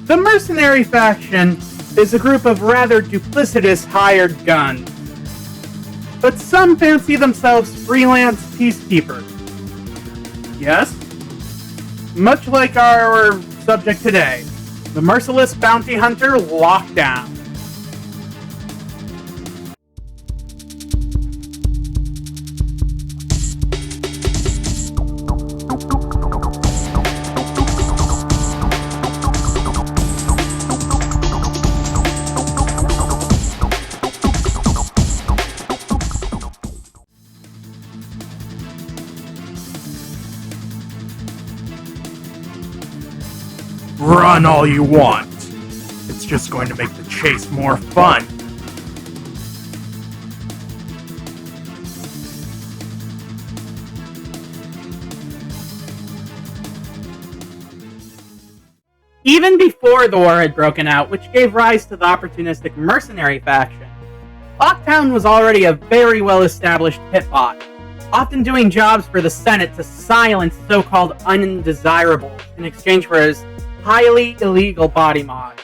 The mercenary faction is a group of rather duplicitous hired guns, but some fancy themselves freelance peacekeepers. Yes? Much like our subject today, the merciless bounty hunter Lockdown. Run all you want. It's just going to make the chase more fun. Even before the war had broken out, which gave rise to the opportunistic mercenary faction, Lockdown was already a very well-established hitbot, often doing jobs for the Senate to silence so-called undesirables in exchange for his highly illegal body mod.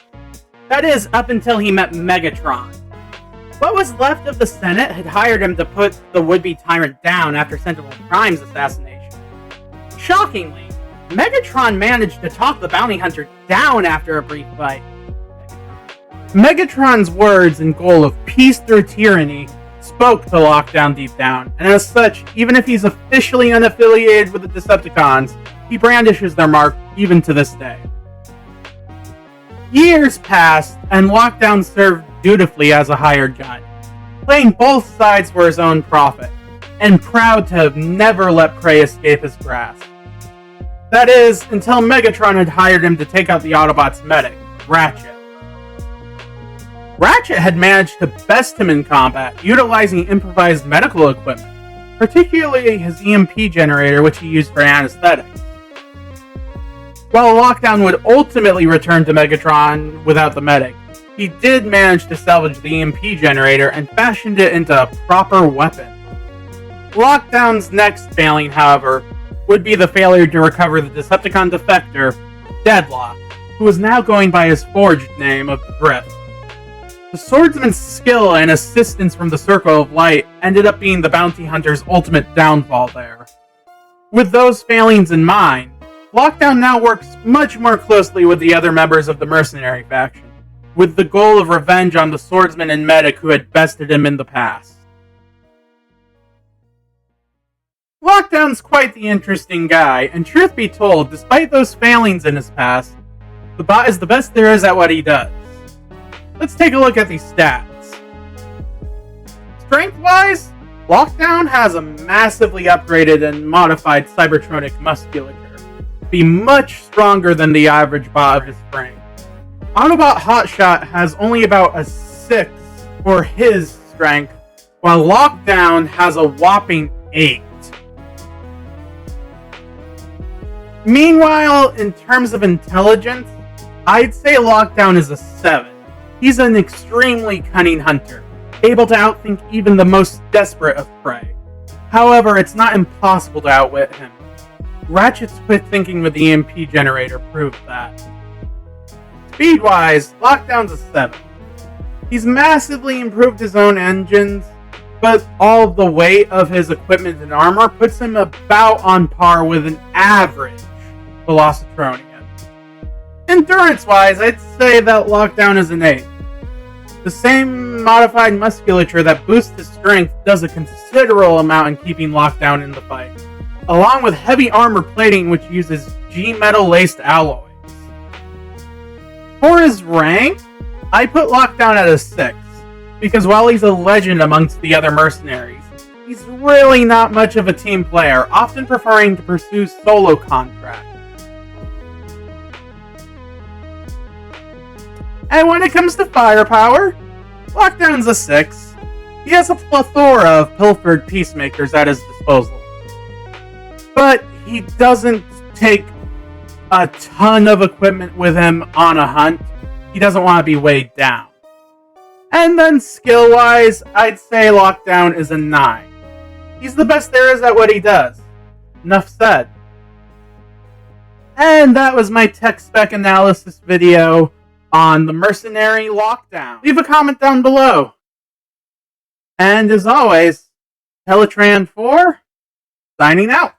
That is, up until he met Megatron. What was left of the Senate had hired him to put the would-be tyrant down after Sentinel Prime's assassination. Shockingly, Megatron managed to talk the bounty hunter down after a brief fight. Megatron's words and goal of peace through tyranny spoke to Lockdown deep down, and as such, even if he's officially unaffiliated with the Decepticons, he brandishes their mark even to this day. Years passed, and Lockdown served dutifully as a hired gun, playing both sides for his own profit, and proud to have never let prey escape his grasp. That is, until Megatron had hired him to take out the Autobots' medic, Ratchet. Ratchet had managed to best him in combat, utilizing improvised medical equipment, particularly his EMP generator, which he used for anesthetics. While Lockdown would ultimately return to Megatron without the medic, he did manage to salvage the EMP generator and fashioned it into a proper weapon. Lockdown's next failing, however, would be the failure to recover the Decepticon defector, Deadlock, who was now going by his forged name of Drift. The swordsman's skill and assistance from the Circle of Light ended up being the bounty hunter's ultimate downfall there. With those failings in mind, Lockdown now works much more closely with the other members of the mercenary faction, with the goal of revenge on the swordsman and medic who had bested him in the past. Lockdown's quite the interesting guy, and truth be told, despite those failings in his past, the bot is the best there is at what he does. Let's take a look at these stats. Strength-wise, Lockdown has a massively upgraded and modified Cybertronic musculature, be much stronger than the average bot of his frame. Autobot Hotshot has only about a 6 for his strength, while Lockdown has a whopping 8. Meanwhile, in terms of intelligence, I'd say Lockdown is a 7. He's an extremely cunning hunter, able to outthink even the most desperate of prey. However, it's not impossible to outwit him. Ratchet's quick thinking with the EMP generator proved that. Speed-wise, Lockdown's a 7. He's massively improved his own engines, but all of the weight of his equipment and armor puts him about on par with an average Velocitronian. Endurance-wise, I'd say that Lockdown is an 8. The same modified musculature that boosts his strength does a considerable amount in keeping Lockdown in the fight, along with heavy armor plating which uses G-metal laced alloys. For his rank, I put Lockdown at a 6, because while he's a legend amongst the other mercenaries, he's really not much of a team player, often preferring to pursue solo contracts. And when it comes to firepower, Lockdown's a 6. He has a plethora of pilfered peacemakers at his disposal. But he doesn't take a ton of equipment with him on a hunt. He doesn't want to be weighed down. And then skill-wise, I'd say Lockdown is a 9. He's the best there is at what he does. Enough said. And that was my tech spec analysis video on the mercenary lockdown. Leave a comment down below. And as always, Teletran 4, signing out.